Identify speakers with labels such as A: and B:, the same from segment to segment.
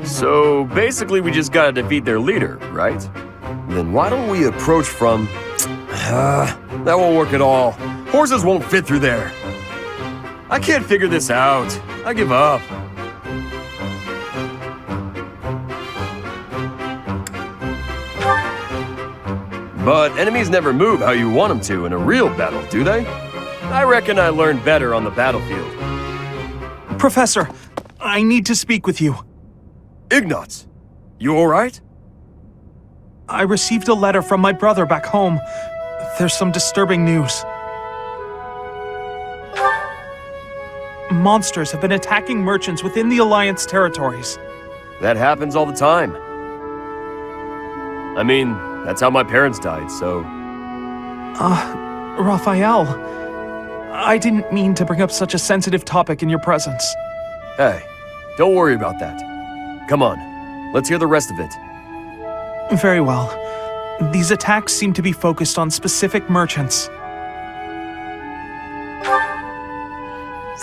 A: So basically we just gotta defeat their leader, right? Then why don't we approach from... that won't work at all. Horses won't fit through there. I can't figure this out. I give up. But enemies never move how you want them to in a real battle, do they? I reckon I learned better on the battlefield.
B: Professor, I need to speak with you.
A: Ignatz, you alright?
B: I received a letter from my brother back home. There's some disturbing news. Monsters have been attacking merchants within the Alliance territories.
A: That happens all the time. I mean, that's how my parents died, so...
B: Raphael, I didn't mean to bring up such a sensitive topic in your presence.
A: Hey, don't worry about that. Come on, let's hear the rest of it.
B: Very well. These attacks seem to be focused on specific merchants.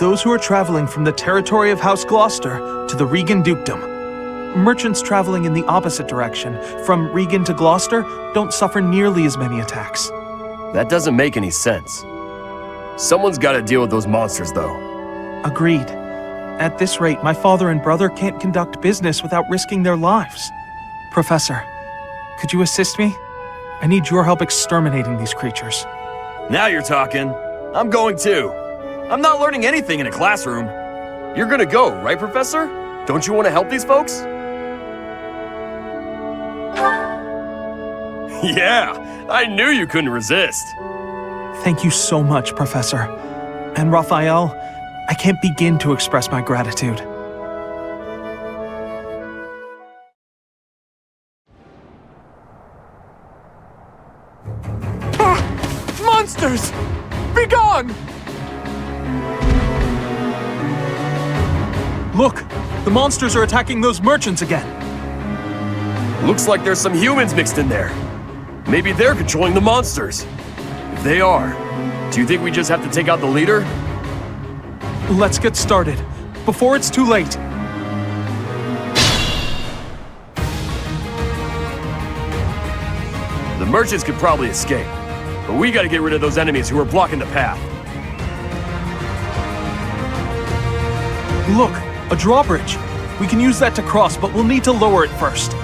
B: Those who are traveling from the territory of House Gloucester to the Regan Dukedom. Merchants traveling in the opposite direction, from Regan to Gloucester, don't suffer nearly as many attacks.
A: That doesn't make any sense. Someone's gotta deal with those monsters, though.
B: Agreed. At this rate, my father and brother can't conduct business without risking their lives. Professor, could you assist me? I need your help exterminating these creatures.
A: Now you're talking. I'm going too. I'm not learning anything in a classroom. You're gonna go, right, Professor? Don't you want to help these folks? Yeah, I knew you couldn't resist.
B: Thank you so much, Professor. And Raphael, I can't begin to express my gratitude.
C: Monsters! Be gone!
B: Look! The monsters are attacking those merchants again.
A: Looks like there's some humans mixed in there. Maybe they're controlling the monsters. If they are, do you think we just have to take out the leader?
B: Let's get started, before it's too late.
A: The merchants could probably escape, but we gotta get rid of those enemies who are blocking the path.
B: Look, a drawbridge. We can use that to cross, but we'll need to lower it first.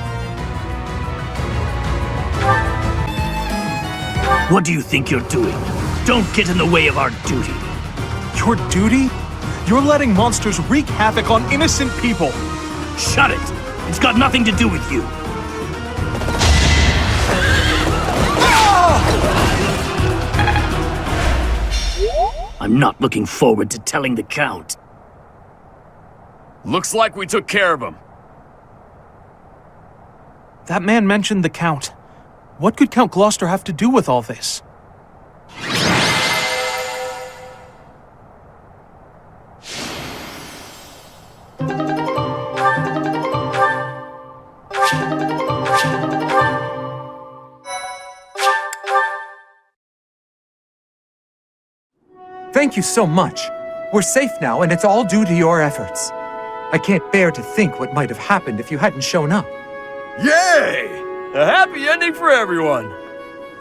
D: What do you think you're doing? Don't get in the way of our duty.
B: Your duty? You're letting monsters wreak havoc on innocent people.
D: Shut it! It's got nothing to do with you. I'm not looking forward to telling the Count.
A: Looks like we took care of him.
B: That man mentioned the Count. What could Count Gloucester have to do with all this?
C: Thank you so much. We're safe now, and it's all due to your efforts. I can't bear to think what might have happened if you hadn't shown up.
A: Yay! A happy ending for everyone!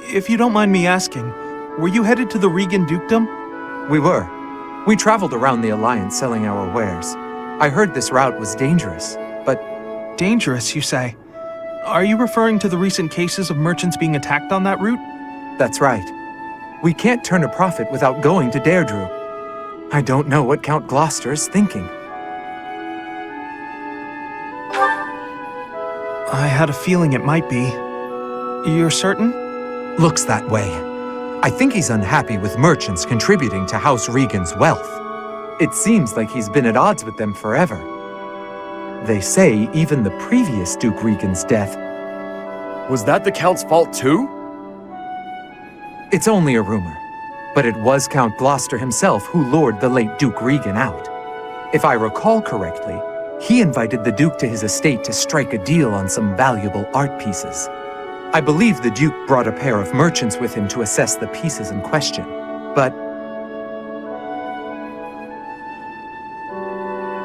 B: If you don't mind me asking, were you headed to the Regan Dukedom?
C: We were. We traveled around the Alliance selling our wares. I heard this route was dangerous, but...
B: Dangerous, you say? Are you referring to the recent cases of merchants being attacked on that route?
C: That's right. We can't turn a profit without going to Deirdre. I don't know what Count Gloucester is thinking.
B: I had a feeling it might be. You're certain?
C: Looks that way. I think he's unhappy with merchants contributing to House Regan's wealth. It seems like he's been at odds with them forever. They say even the previous Duke Regan's death...
A: Was that the Count's fault too?
C: It's only a rumor, but it was Count Gloucester himself who lured the late Duke Regan out. If I recall correctly, he invited the Duke to his estate to strike a deal on some valuable art pieces. I believe the Duke brought a pair of merchants with him to assess the pieces in question, but...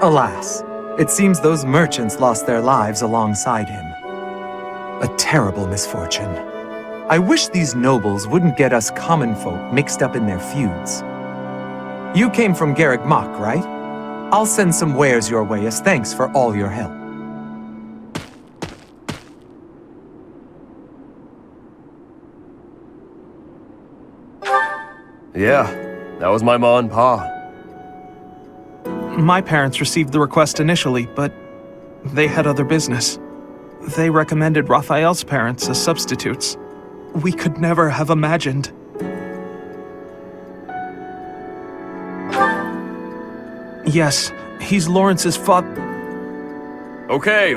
C: alas, It seems those merchants lost their lives alongside him. A terrible misfortune. I wish these nobles wouldn't get us common folk mixed up in their feuds. You came from Garrick Mach, right? I'll send some wares your way as thanks for all your help.
A: Yeah, that was my ma and pa.
B: My parents received the request initially, but they had other business. They recommended Raphael's parents as substitutes. We could never have imagined. Yes, he's Lawrence's father.
A: Okay.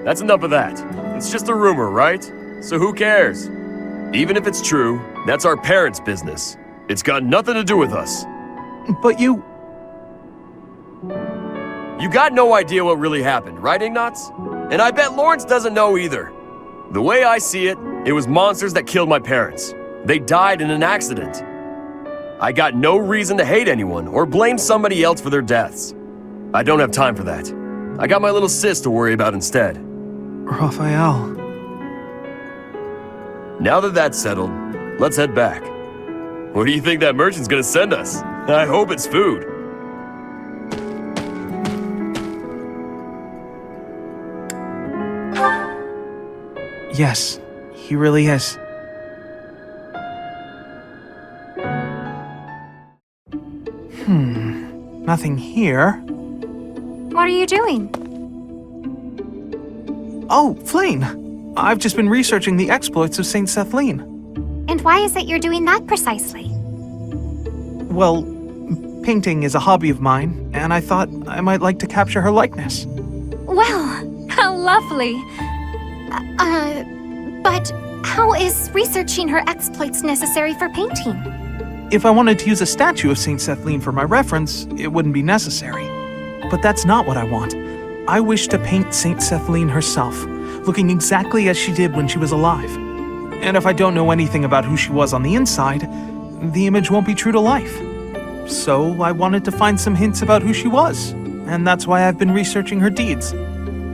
A: That's enough of that. It's just a rumor, right? So who cares? Even if it's true, that's our parents' business. It's got nothing to do with us.
B: But you...
A: You got no idea what really happened, right, Ignatz? And I bet Lawrence doesn't know either. The way I see it, it was monsters that killed my parents. They died in an accident. I got no reason to hate anyone or blame somebody else for their deaths. I don't have time for that. I got my little sis to worry about instead.
B: Raphael...
A: Now that that's settled, let's head back. What do you think that merchant's gonna send us? I hope it's food.
B: Yes, he really is. Nothing here.
E: What are you doing?
B: Oh, Flayn! I've just been researching the exploits of Saint Sethlene.
E: And why is it you're doing that precisely?
B: Well, painting is a hobby of mine, and I thought I might like to capture her likeness.
E: Well, how lovely. But how is researching her exploits necessary for painting?
B: If I wanted to use a statue of Saint Sethlene for my reference, it wouldn't be necessary. But that's not what I want. I wish to paint Saint Sethlene herself, looking exactly as she did when she was alive. And if I don't know anything about who she was on the inside, the image won't be true to life. So I wanted to find some hints about who she was, and that's why I've been researching her deeds.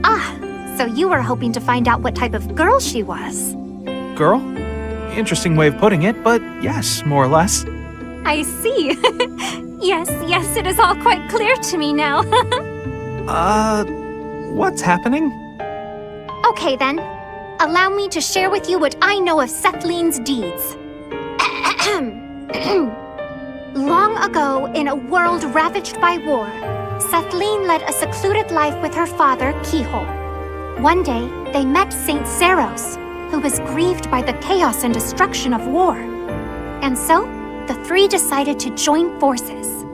E: Ah, so you were hoping to find out what type of girl she was.
B: Girl? Interesting way of putting it, but yes, more or less.
E: I see. Yes, it is all quite clear to me now.
B: What's happening?
E: Okay then, allow me to share with you what I know of Sethlene's deeds. Long ago, in a world ravaged by war, Sethlene led a secluded life with her father, Keyhole. One day, they met Saint Zeros, who was grieved by the chaos and destruction of war. And so, the three decided to join forces.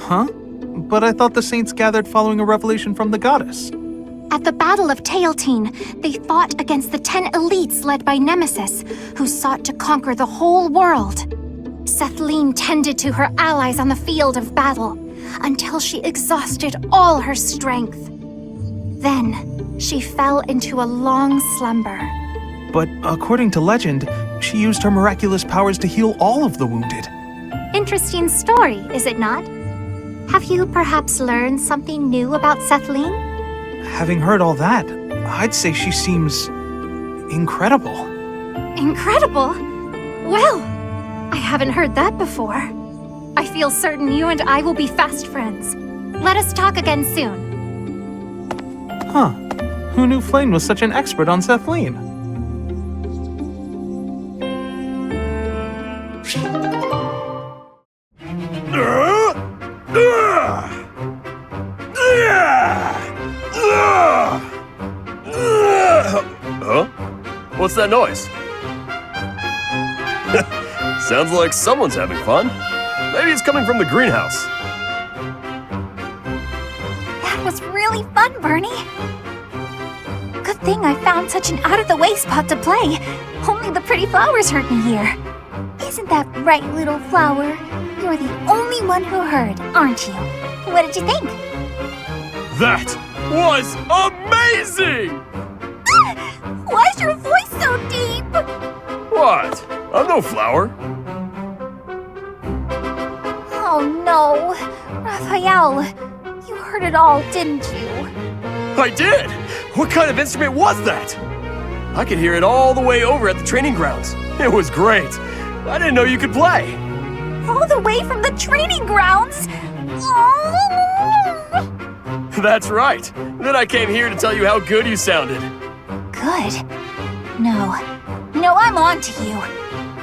B: Huh? But I thought the saints gathered following a revelation from the goddess.
E: At the Battle of Teal'tine, they fought against the 10 elites led by Nemesis, who sought to conquer the whole world. Sethlene tended to her allies on the field of battle, until she exhausted all her strength. Then, she fell into a long slumber.
B: But according to legend, she used her miraculous powers to heal all of the wounded.
E: Interesting story, is it not? Have you perhaps learned something new about Sethlene?
B: Having heard all that, I'd say she seems... incredible.
E: Incredible? Well, I haven't heard that before. I feel certain you and I will be fast friends. Let us talk again soon.
B: Huh. Who knew Flayn was such an expert on Sethlene?
A: Huh? What's that noise? Sounds like someone's having fun. Maybe it's coming from the greenhouse.
E: That was really fun, Bernie. Good thing I found such an out-of-the-way spot to play. Only the pretty flowers heard me here. Isn't that right, little flower? You're the only one who heard, aren't you? What did you think?
A: That was amazing!
E: Why is your voice so deep?
A: What? I'm no flower.
E: Oh no, Raphael, you heard it all, didn't you?
A: I did! What kind of instrument was that? I could hear it all the way over at the training grounds. It was great. I didn't know you could play.
E: All the way from the training grounds?
A: That's right. Then I came here to tell you how good you sounded.
E: Good. No, I'm on to you.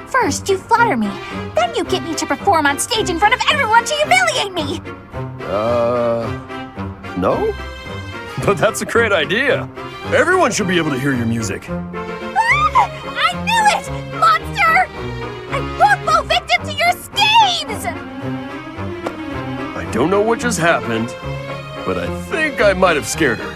E: First, you flatter me. Then you get me to perform on stage in front of everyone to humiliate me.
A: No? But that's a great idea. Everyone should be able to hear your music.
E: I knew it! Monster! I won't fall victim to your schemes!
A: I don't know what just happened, but I think I might have scared her.